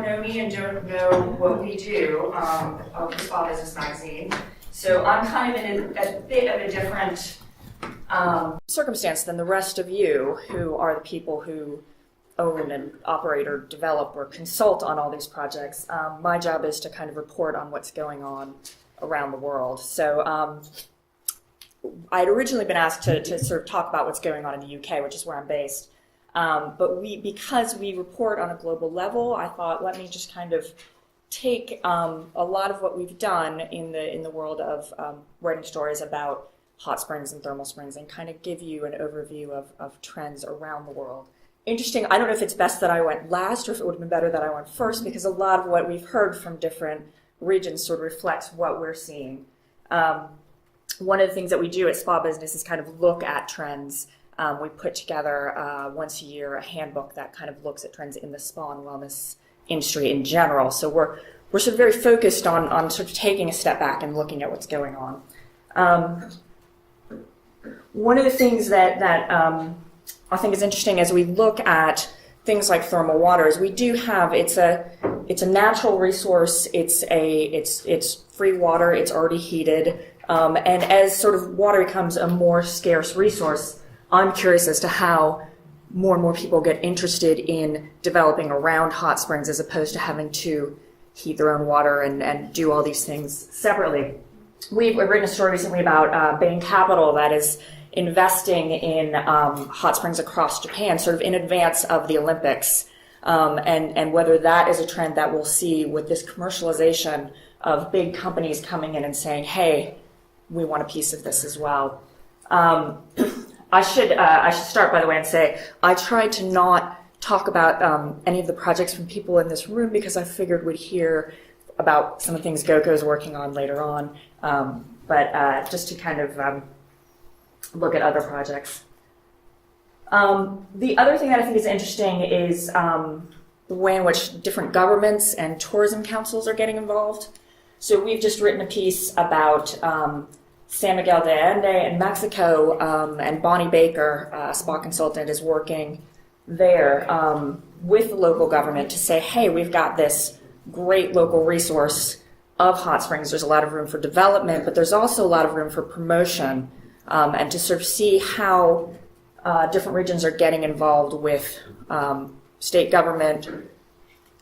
don't know me and don't know what we do of the Spa Business Magazine. So I'm kind of in a bit of a different circumstance than the rest of you, who are the people who own and operate or develop or consult on all these projects. My job is to kind of report on what's going on around the world. So I'd originally been asked to sort of talk about what's going on in the UK, which is where I'm based. But because we report on a global level, I thought, let me just kind of take a lot of what we've done in the world of writing stories about hot springs and thermal springs and kind of give you an overview of trends around the world. Interesting, I don't know if it's best that I went last or if it would have been better that I went first, because a lot of what we've heard from different regions sort of reflects what we're seeing. One of the things that we do at Spa Business is kind of look at trends. We put together once a year a handbook that kind of looks at trends in the spa and wellness industry in general. So we're sort of very focused on sort of taking a step back and looking at what's going on. One of the things that I think is interesting as we look at things like thermal water is we do have it's a natural resource. It's free water. It's already heated, and as sort of water becomes a more scarce resource, I'm curious as to how more and more people get interested in developing around hot springs as opposed to having to heat their own water and do all these things separately. We've written a story recently about Bain Capital that is investing in hot springs across Japan, sort of in advance of the Olympics, and whether that is a trend that we'll see with this commercialization of big companies coming in and saying, hey, we want a piece of this as well. I should start, by the way, and say I tried to not talk about any of the projects from people in this room because I figured we'd hear about some of the things GoCo's working on later on, but just to kind of look at other projects. The other thing that I think is interesting is the way in which different governments and tourism councils are getting involved. So we've just written a piece about San Miguel de Allende in Mexico, and Bonnie Baker, a spa consultant, is working there with the local government to say, hey, we've got this great local resource of hot springs. There's a lot of room for development, but there's also a lot of room for promotion, and to sort of see how different regions are getting involved with state government,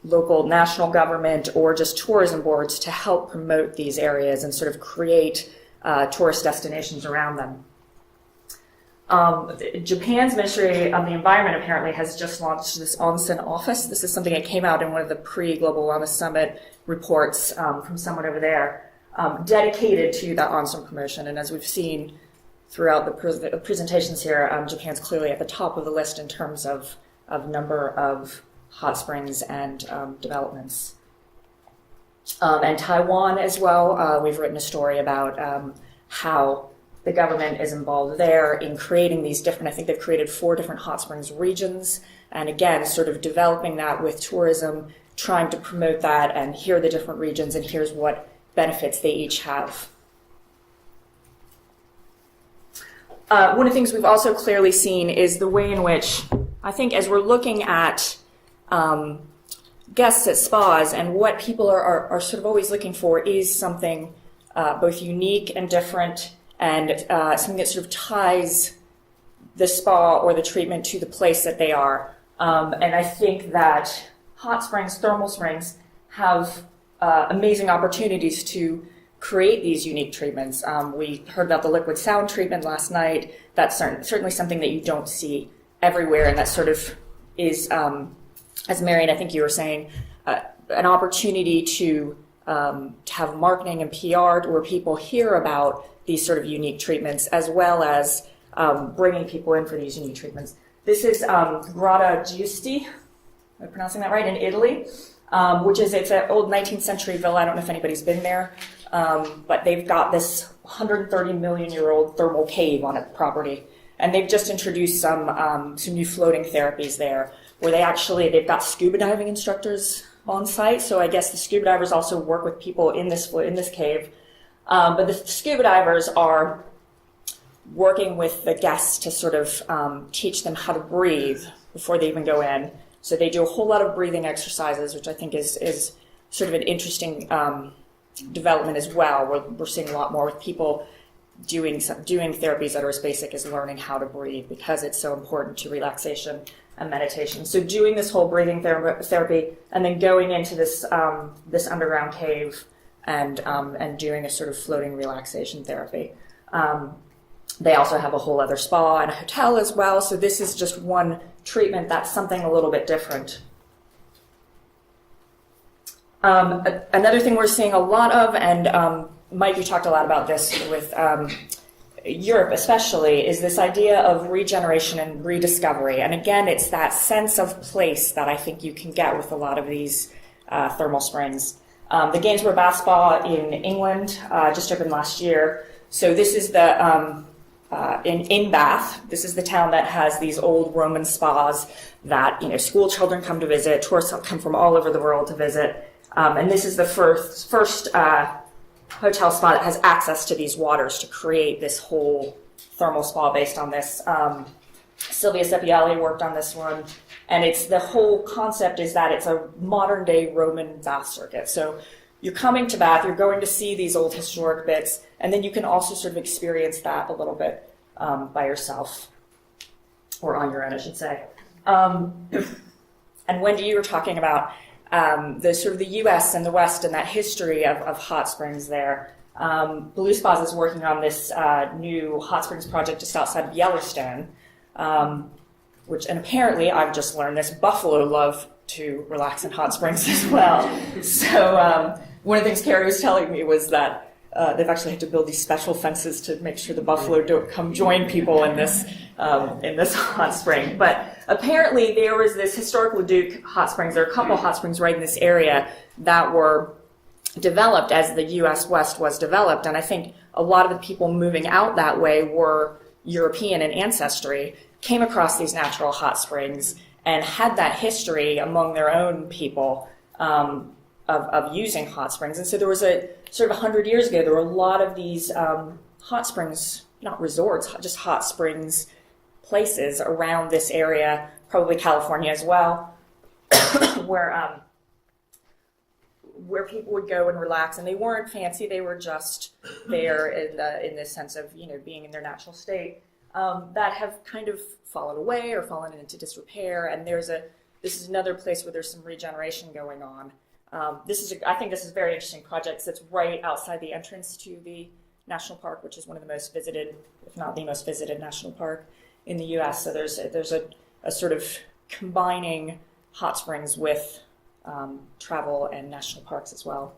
local national government, or just tourism boards to help promote these areas and sort of create tourist destinations around them. Japan's Ministry of the Environment apparently has just launched this onsen office. This is something that came out in one of the pre-Global Wellness Summit reports from someone over there, dedicated to that onsen promotion. And as we've seen throughout the presentations here, Japan's clearly at the top of the list in terms of number of hot springs and developments. And Taiwan as well, we've written a story about how the government is involved there in creating these different, I think they've created 4 different hot springs regions, and again, sort of developing that with tourism, trying to promote that, and here are the different regions, and here's what benefits they each have. One of the things we've also clearly seen is the way in which, I think as we're looking at guests at spas, and what people are sort of always looking for is something both unique and different, and something that sort of ties the spa or the treatment to the place that they are. And I think that hot springs, thermal springs, have amazing opportunities to create these unique treatments. We heard about the liquid sound treatment last night. That's certainly something that you don't see everywhere, and that sort of is, as Marian, I think you were saying, an opportunity to have marketing and PR where people hear about these sort of unique treatments, as well as bringing people in for these unique treatments. This is Grotta Giusti, am I pronouncing that right, in Italy, it's an old 19th century villa. I don't know if anybody's been there, but they've got this 130 million year old thermal cave on its property. And they've just introduced some new floating therapies there, where they've got scuba diving instructors on site. So I guess the scuba divers also work with people in this cave. But the scuba divers are working with the guests to sort of teach them how to breathe before they even go in. So they do a whole lot of breathing exercises, which I think is sort of an interesting development as well. We're seeing a lot more with people doing therapies that are as basic as learning how to breathe, because it's so important to relaxation and meditation. So doing this whole breathing therapy, and then going into this this underground cave and doing a sort of floating relaxation therapy. They also have a whole other spa and a hotel as well. So this is just one treatment that's something a little bit different. Another thing we're seeing a lot of, and Mike, you talked a lot about this with Europe especially, is this idea of regeneration and rediscovery. And again, it's that sense of place that I think you can get with a lot of these thermal springs. The Gainsborough Bath Spa in England just opened last year. So this is the in Bath. This is the town that has these old Roman spas that school children come to visit. Tourists come from all over the world to visit. And this is the first hotel spa that has access to these waters to create this whole thermal spa based on this. Silvia Seppiali worked on this one, and it's the whole concept is that it's a modern day Roman bath circuit. So you're coming to Bath, you're going to see these old historic bits, and then you can also sort of experience that a little bit by yourself, or on your own, I should say. And Wendy, you were talking about the sort of the U.S. and the West and that history of hot springs there. Blue Spas is working on this new hot springs project just outside of Yellowstone, and apparently I've just learned this, buffalo love to relax in hot springs as well. So one of the things Carrie was telling me was that they've actually had to build these special fences to make sure the buffalo don't come join people in this hot spring. But apparently there was this historic Leduc hot springs. There are a couple hot springs right in this area that were developed as the U.S. West was developed. And I think a lot of the people moving out that way were European in ancestry, came across these natural hot springs and had that history among their own people of using hot springs. And so there was a sort of 100 years ago, there were a lot of these hot springs, not resorts, just hot springs places around this area, probably California as well, where people would go and relax, and they weren't fancy. They were just there in the sense of being in their natural state. That have kind of fallen away or fallen into disrepair, and this is another place where there's some regeneration going on. I think this is a very interesting project. It's right outside the entrance to the national park, which is one of the most visited, if not the most visited, national park in the U.S. So there's a sort of combining hot springs with travel and national parks as well.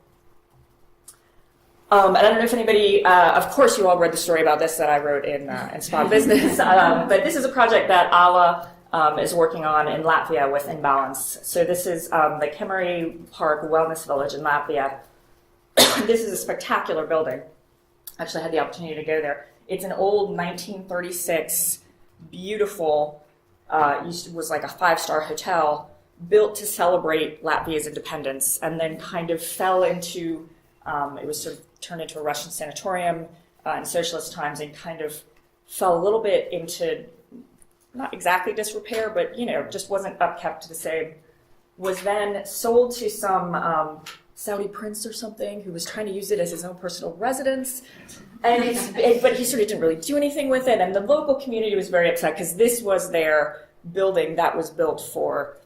And I don't know if anybody, of course you all read the story about this that I wrote in Spa Business, but this is a project that Ala is working on in Latvia with Imbalance. So this is the Kemeri Park Wellness Village in Latvia. This is a spectacular building. Actually, I had the opportunity to go there. It's an old 1936, beautiful, was like a 5-star hotel built to celebrate Latvia's independence, and then kind of fell into, it was sort of turned into a Russian sanatorium in socialist times, and kind of fell a little bit into, not exactly disrepair, but just wasn't upkept the same. Was then sold to some Saudi prince or something who was trying to use it as his own personal residence, and but he sort of didn't really do anything with it. And the local community was very upset because this was their building that was built for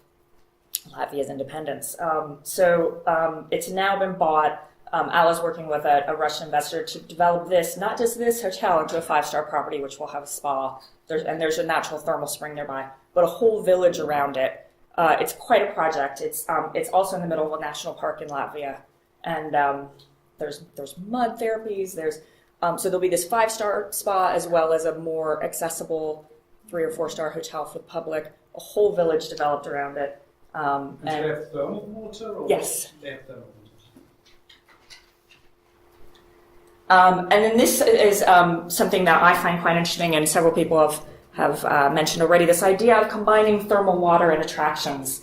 Latvia's independence. So it's now been bought. Ala's working with a Russian investor to develop this, not just this hotel, into a 5-star property, which will have a spa. There's a natural thermal spring nearby, but a whole village around it. It's quite a project. It's also in the middle of a national park in Latvia, and there's mud therapies. So there'll be this 5-star spa as well as a more accessible 3 or 4-star hotel for the public. A whole village developed around it. And do they have thermal water? Or yes. They have thermal water. And then this is something that I find quite interesting, and several people have mentioned already, this idea of combining thermal water and attractions.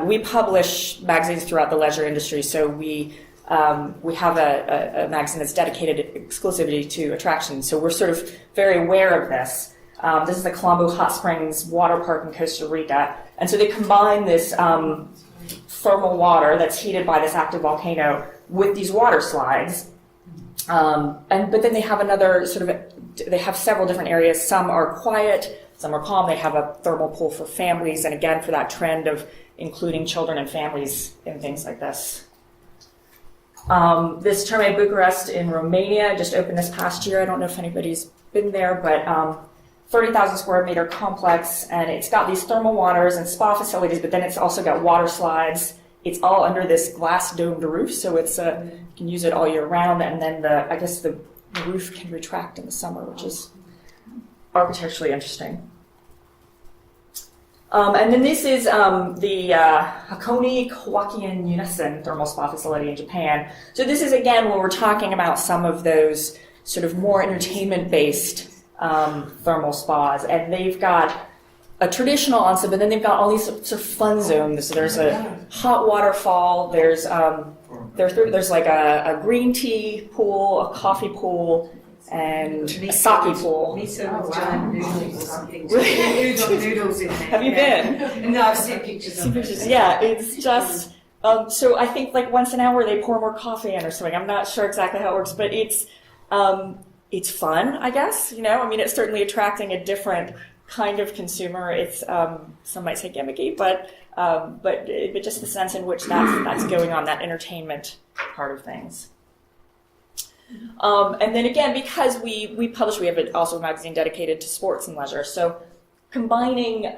We publish magazines throughout the leisure industry, so we have a magazine that's dedicated exclusively to attractions, so we're sort of very aware of this. This is the Colombo Hot Springs Water Park in Costa Rica. And so they combine this thermal water that's heated by this active volcano with these water slides. But then they have another they have several different areas. Some are quiet, some are calm. They have a thermal pool for families, and again, for that trend of including children and families in things like this. This Therme Bucharest in Romania just opened this past year. I don't know if anybody's been there, but 30,000 square meter complex, and it's got these thermal waters and spa facilities, but then it's also got water slides. It's all under this glass domed roof, so it's you can use it all year round, and then I guess the roof can retract in the summer, which is architecturally interesting. And then this is the Hakone Kawakian Unison thermal spa facility in Japan. So this is, again, when we're talking about some of those sort of more entertainment-based thermal spas, and they've got a traditional onsen, but then they've got all these sort of fun zones. So there's a hot waterfall, there's like a green tea pool, a coffee pool, and a sake pool. Miso with giant noodles or something. Noodles in there. Have you been? No, I've seen pictures of it. Yeah, it's just, so I think like once an hour they pour more coffee in or something. I'm not sure exactly how it works, but it's fun, I guess. I mean, it's certainly attracting a different kind of consumer. It's some might say gimmicky, but just the sense in which that's going on, that entertainment part of things. And then again, because we publish, we have also a magazine dedicated to sports and leisure. So combining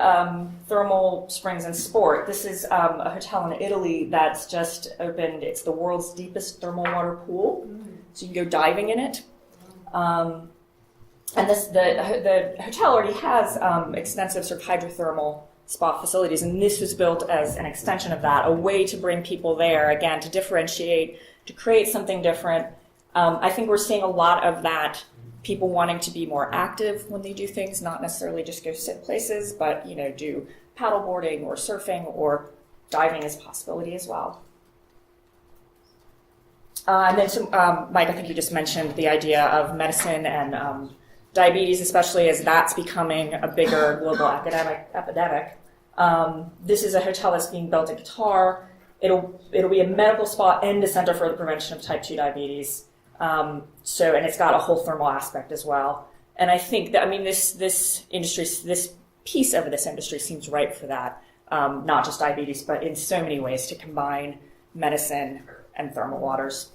thermal springs and sport, this is a hotel in Italy that's just opened. It's the world's deepest thermal water pool, so you can go diving in it. And the hotel already has extensive sort of hydrothermal spa facilities, and this was built as an extension of that, a way to bring people there, again, to differentiate, to create something different. I think we're seeing a lot of that, people wanting to be more active when they do things, not necessarily just go sit places, but do paddleboarding or surfing or diving as a possibility as well. And then, Mike, I think you just mentioned the idea of medicine and diabetes, especially as that's becoming a bigger global epidemic. This is a hotel that's being built in Qatar. It'll be a medical spa and a center for the prevention of type 2 diabetes. And it's got a whole thermal aspect as well. And I think that, this industry, this piece of this industry seems ripe for that. Not just diabetes, but in so many ways to combine medicine and thermal waters.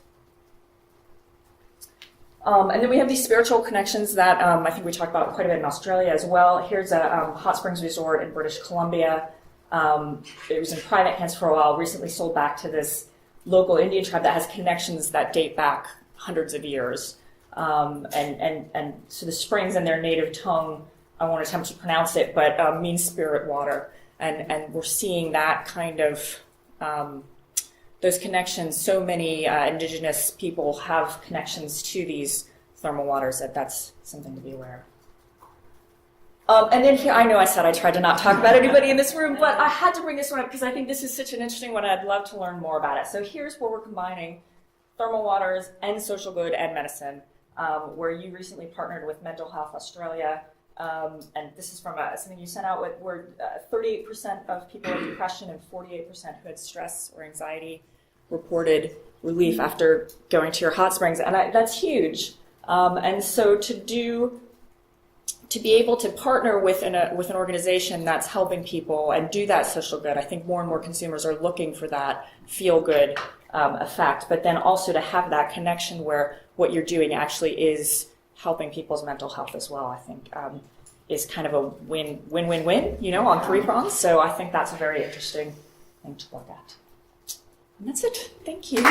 And then we have these spiritual connections that I think we talked about quite a bit in Australia as well. Here's a hot springs resort in British Columbia. It was in private hands for a while, recently sold back to this local Indian tribe that has connections that date back hundreds of years. And so the springs in their native tongue, I won't attempt to pronounce it, but means spirit water. And we're seeing that kind of those connections. So many indigenous people have connections to these thermal waters that's something to be aware of. And then here, I know I said I tried to not talk about anybody in this room, but I had to bring this one up because I think this is such an interesting one. I'd love to learn more about it. So here's where we're combining thermal waters and social good and medicine, where you recently partnered with Mental Health Australia. And this is from something you sent out with where 38% of people with depression and 48% who had stress or anxiety reported relief after going to your hot springs. And that's huge. And so to be able to partner with an organization that's helping people and do that social good, I think more and more consumers are looking for that feel-good effect, but then also to have that connection where what you're doing actually is helping people's mental health as well, I think is kind of a win-win-win, on three prongs. So I think that's a very interesting thing to look at. And that's it. Thank you.